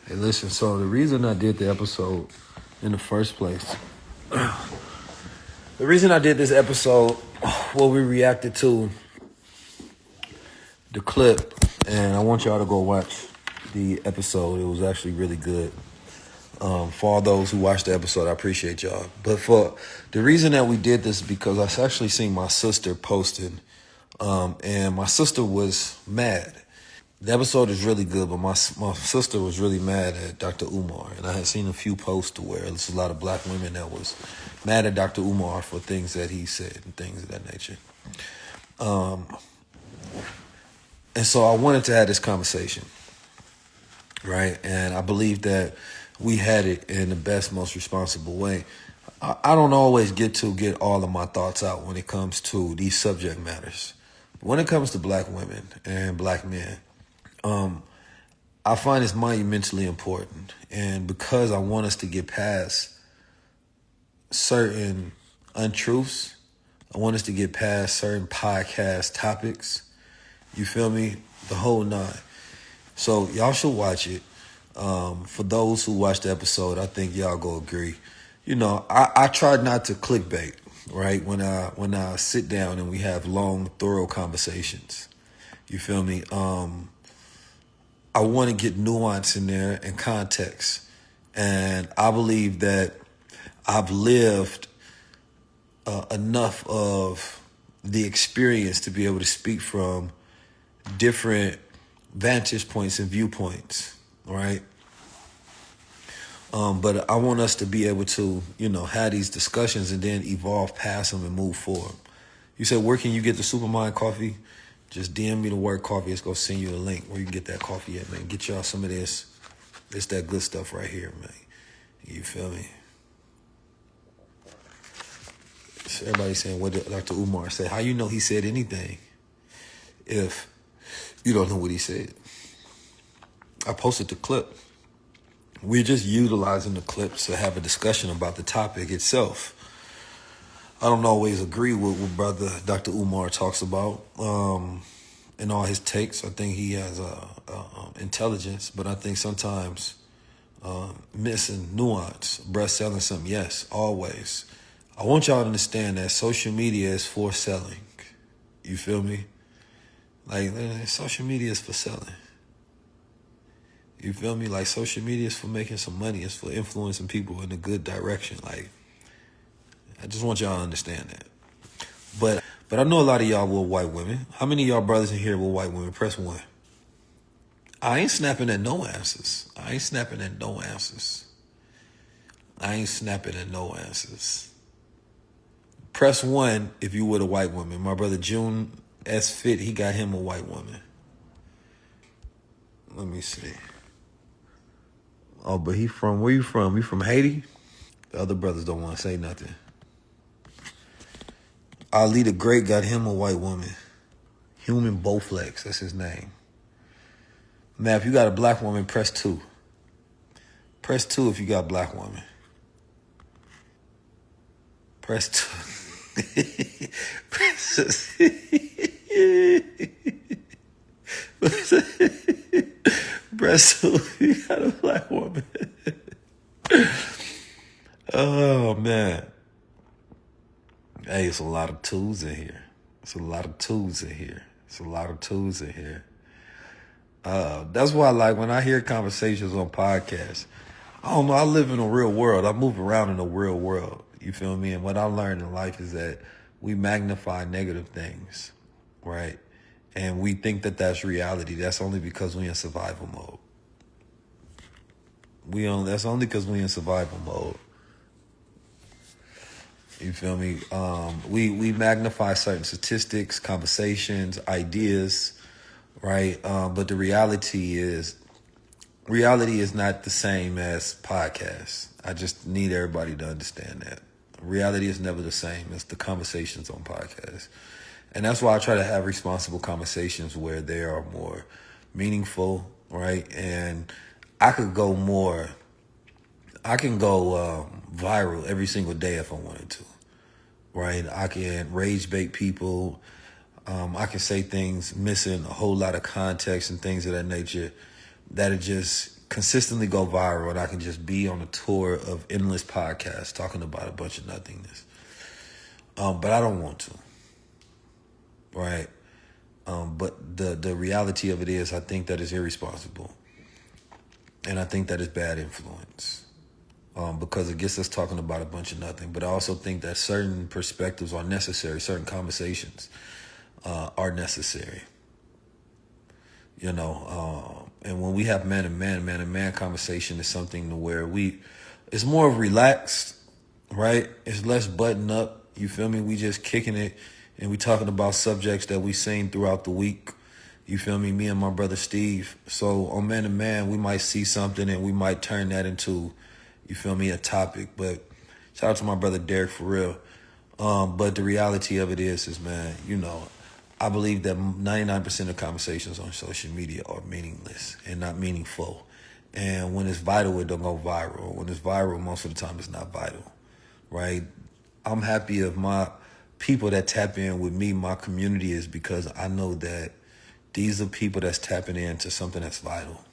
Hey, listen, so the reason I did the episode in the first place, the reason I did this episode, what we reacted to the clip, and I want y'all to go watch the episode. It was actually really good. For all those who watched the episode, I appreciate y'all. But for the reason that we did this, because I actually seen my sister posting, and my sister was mad. The episode is really good, but my sister was really mad at Dr. Umar. And I had seen a few posts to where there's a lot of black women that was mad at Dr. Umar for things that he said and things of that nature. And so I wanted to have this conversation, right? And I believe that we had it in the best, most responsible way. I don't always get all of my thoughts out when it comes to these subject matters. When it comes to black women and black men, I find it's monumentally important. And because I want us to get past certain untruths, I want us to get past certain podcast topics, you feel me? The whole nine. So y'all should watch it. For those who watched the episode, I think y'all go agree. You know, I try not to clickbait, right? When I sit down and we have long, thorough conversations. You feel me? I want to get nuance in there and context. And I believe that I've lived enough of the experience to be able to speak from different vantage points and viewpoints, right? But I want us to be able to, have these discussions and then evolve past them and move forward. You said, where can you get the Supermind coffee? Just DM me the word coffee. It's going to send you a link where you can get that coffee at, man. Get y'all some of this. It's that good stuff right here, man. You feel me? So everybody's saying, what did Dr. Umar say? How you know he said anything if you don't know what he said? I posted the clip. We're just utilizing the clips to have a discussion about the topic itself. I don't always agree with what Brother Dr. Umar talks about in all his takes. I think he has intelligence, but I think sometimes missing nuance. Bruh selling something, yes, always. I want y'all to understand that social media is for selling. You feel me? Like, social media is for selling. You feel me? Like, social media is for making some money. It's for influencing people in a good direction. Like, I just want y'all to understand that. But I know a lot of y'all were white women. How many of y'all brothers in here were white women? Press 1. I ain't snapping at no answers. I ain't snapping at no answers. Press 1 if you were a white woman. My brother June S. Fit, he got him a white woman. Let me see. Oh, but where you from? You from Haiti? The other brothers don't want to say nothing. Ali the Great got him a white woman. Human Bowflex, that's his name. Now, if you got a black woman, press 2. Press 2 if you got a black woman. Press 2. Press 2 if you got a black woman. Oh, man. Hey, it's a lot of twos in here. That's why, like, when I hear conversations on podcasts, I don't know, I live in a real world. I move around in a real world. You feel me? And what I learned in life is that we magnify negative things, right? And we think that that's reality. That's only because we're in survival mode. That's only because we're in survival mode. You feel me? We magnify certain statistics, conversations, ideas, right? But the reality is not the same as podcasts. I just need everybody to understand that. Reality is never the same as the conversations on podcasts. And that's why I try to have responsible conversations where they are more meaningful, right? And I can go viral every single day if I wanted to, right? I can rage bait people. I can say things missing a whole lot of context and things of that nature that are just consistently go viral, and I can just be on a tour of endless podcasts talking about a bunch of nothingness. But I don't want to, right? But the reality of it is, I think that is irresponsible, and I think that is bad influence, because it gets us talking about a bunch of nothing. But I also think that certain perspectives are necessary, certain conversations are necessary. And when we have man-to-man conversation is something to where it's more relaxed, right? It's less buttoned up. You feel me? We just kicking it, and we talking about subjects that we seen throughout the week. You feel me? Me and my brother Steve. So on man-to-man, we might see something and we might turn that into, you feel me, a topic. But shout out to my brother Derek for real. But the reality of it is man, I believe that 99% of conversations on social media are meaningless and not meaningful. And when it's vital, it don't go viral. When it's viral, most of the time it's not vital, right? I'm happy if my people that tap in with me, my community, is because I know that these are people that's tapping into something that's vital.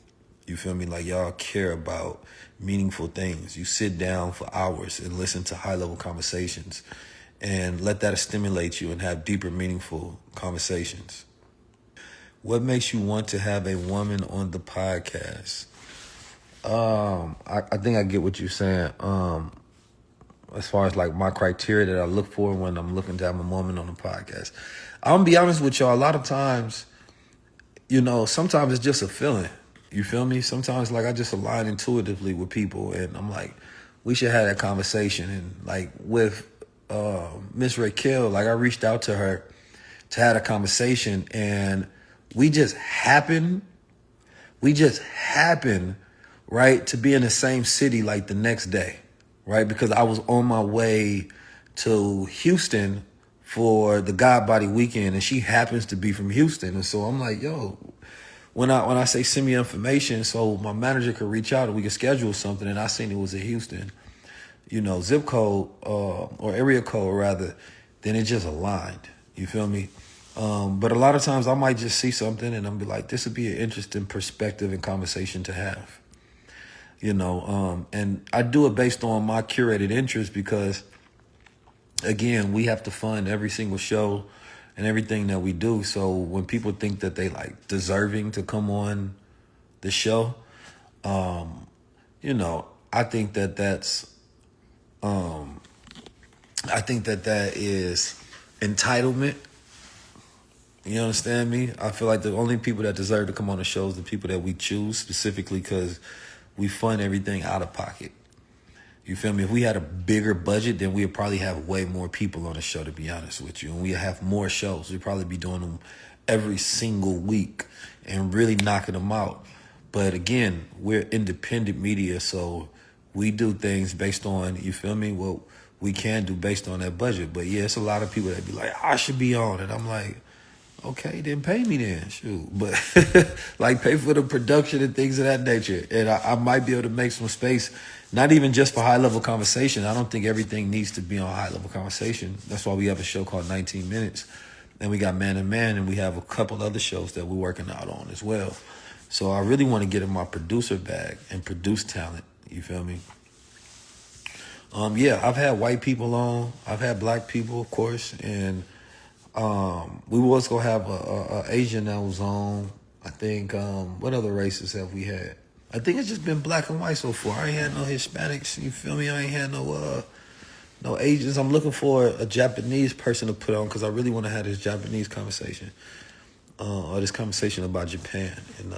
You feel me? Like, y'all care about meaningful things. You sit down for hours and listen to high-level conversations and let that stimulate you and have deeper, meaningful conversations. What makes you want to have a woman on the podcast? I think I get what you're saying. As far as like my criteria that I look for when I'm looking to have a woman on the podcast. I'm gonna be honest with y'all, a lot of times, sometimes it's just a feeling. You feel me? Sometimes like I just align intuitively with people, and I'm like, we should have that conversation. And like with Miss Raquel, like I reached out to her to have a conversation, and we just happen, right, to be in the same city like the next day, right? Because I was on my way to Houston for the God Body weekend, and she happens to be from Houston. And so I'm like, yo, when I say send me information so my manager could reach out and we could schedule something, and I seen it was in Houston, zip code or area code rather, then it just aligned. You feel me? But a lot of times I might just see something and I'm be like, this would be an interesting perspective and conversation to have. And I do it based on my curated interests because, again, we have to fund every single show and everything that we do. So when people think that they like deserving to come on the show, I think that that is entitlement. You understand me? I feel like the only people that deserve to come on the show is the people that we choose specifically because we fund everything out of pocket. You feel me? If we had a bigger budget, then we'd probably have way more people on the show, to be honest with you. And we have more shows. We'd probably be doing them every single week and really knocking them out. But again, we're independent media, so we do things based on, you feel me, what we can do based on that budget. But yeah, it's a lot of people that be like, I should be on it. I'm like, okay, then pay me then, shoot. But like pay for the production and things of that nature. And I might be able to make some space, not even just for high-level conversation. I don't think everything needs to be on high-level conversation. That's why we have a show called 19 Minutes. And we got Man to Man, and we have a couple other shows that we're working out on as well. So I really want to get in my producer bag and produce talent. You feel me? Yeah, I've had white people on. I've had black people, of course, and we was gonna have a Asian that was on. I think what other races have we had? I think it's just been black and white so far. I ain't had no Hispanics. You feel me? I ain't had no Asians. I'm looking for a Japanese person to put on because I really want to have this Japanese conversation, or this conversation about Japan and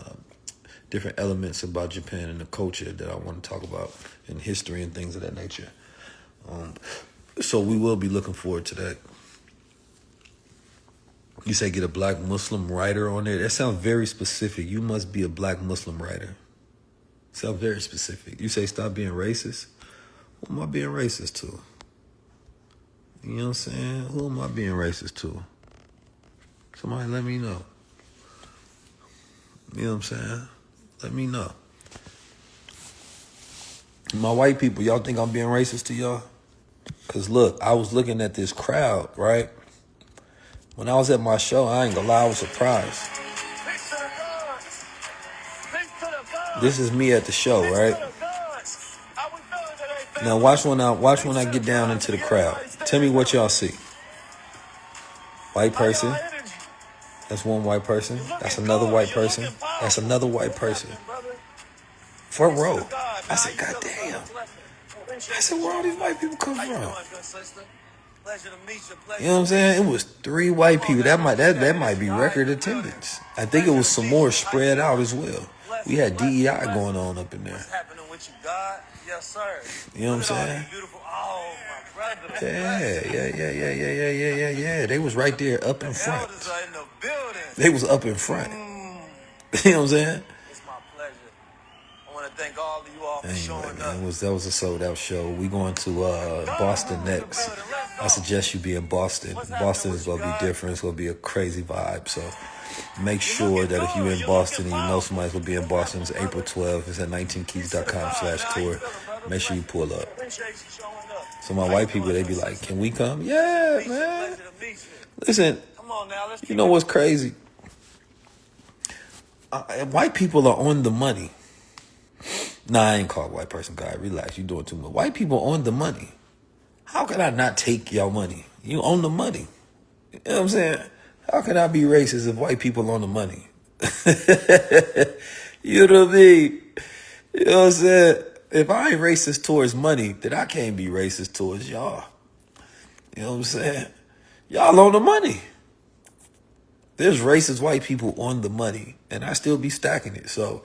different elements about Japan and the culture that I want to talk about and history and things of that nature. So we will be looking forward to that. You say get a black Muslim writer on there. That sounds very specific. You must be a black Muslim writer. Sounds very specific. You say stop being racist. Who am I being racist to? You know what I'm saying? Who am I being racist to? Somebody let me know. You know what I'm saying? Let me know. My white people, y'all think I'm being racist to y'all? Because look, I was looking at this crowd, right? When I was at my show, I ain't gonna lie, I was surprised. This is me at the show, right? Now watch when I get down into the crowd. Tell me what y'all see. White person. That's one white person. That's another white person. That's another white person. Front row. I said, God damn. I said, where all these white people come from? You know what I'm saying? It was 3 white people. That might be record attendance. I think it was some more spread out as well. We had DEI going on up in there. You know what I'm saying? Yeah. They was right there up in front. They was up in front. You know what I'm saying? It's my pleasure. I want to thank all of you all for showing up. That was a sold out show. We going to Boston next. I suggest you be in Boston. Boston is going to be different. It's going to be a crazy vibe. So make sure that if you're in Boston and you know somebody's going to be in Boston, it's April 12th. It's at 19keys.com/tour. Make sure you pull up. So my white people, they be like, can we come? Yeah, man. Listen, you know what's crazy? White people are on the money. Nah, I ain't called white person guy. Relax, you doing too much. White people on the money. How can I not take y'all money? You own the money. You know what I'm saying? How can I be racist if white people own the money? You know what I mean? You know what I'm saying? If I ain't racist towards money, then I can't be racist towards y'all. You know what I'm saying? Y'all own the money. There's racist white people on the money, and I still be stacking it. So,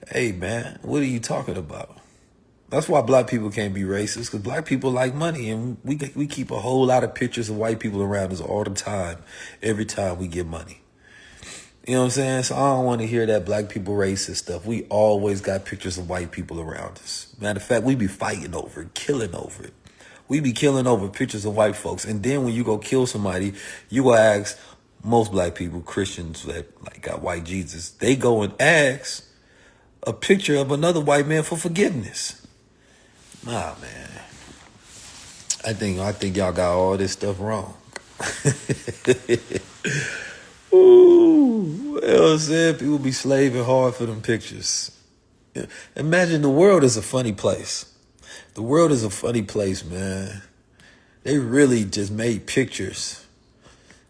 hey, man, what are you talking about? That's why black people can't be racist, because black people like money, and we keep a whole lot of pictures of white people around us all the time, every time we get money. You know what I'm saying? So I don't want to hear that black people racist stuff. We always got pictures of white people around us. Matter of fact, we be fighting over it, killing over it. We be killing over pictures of white folks. And then when you go kill somebody, you go ask most black people, Christians that like got white Jesus, they go and ask a picture of another white man for forgiveness. Nah, man. I think y'all got all this stuff wrong. Ooh, well said. People be slaving hard for them pictures. Imagine the world is a funny place. The world is a funny place, man. They really just made pictures.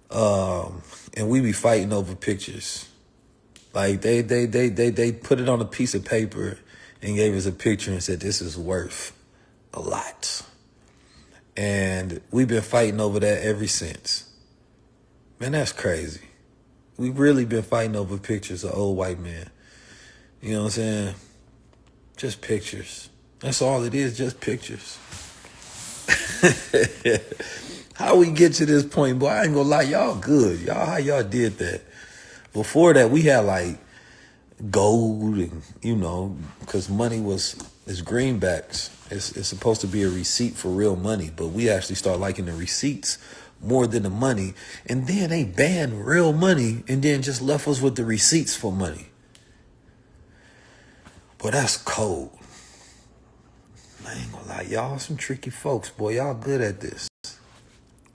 And we be fighting over pictures. Like they put it on a piece of paper and gave us a picture and said, this is worth a lot. And we've been fighting over that ever since. Man, that's crazy. We've really been fighting over pictures of old white men. You know what I'm saying? Just pictures. That's all it is, just pictures. How we get to this point, boy, I ain't gonna lie, y'all good. Y'all, how y'all did that? Before that, we had like gold and, you know, because money it's greenbacks. It's supposed to be a receipt for real money, but we actually start liking the receipts more than the money. And then they banned real money and then just left us with the receipts for money. Boy, that's cold. I ain't gonna lie, y'all some tricky folks, boy. Y'all good at this.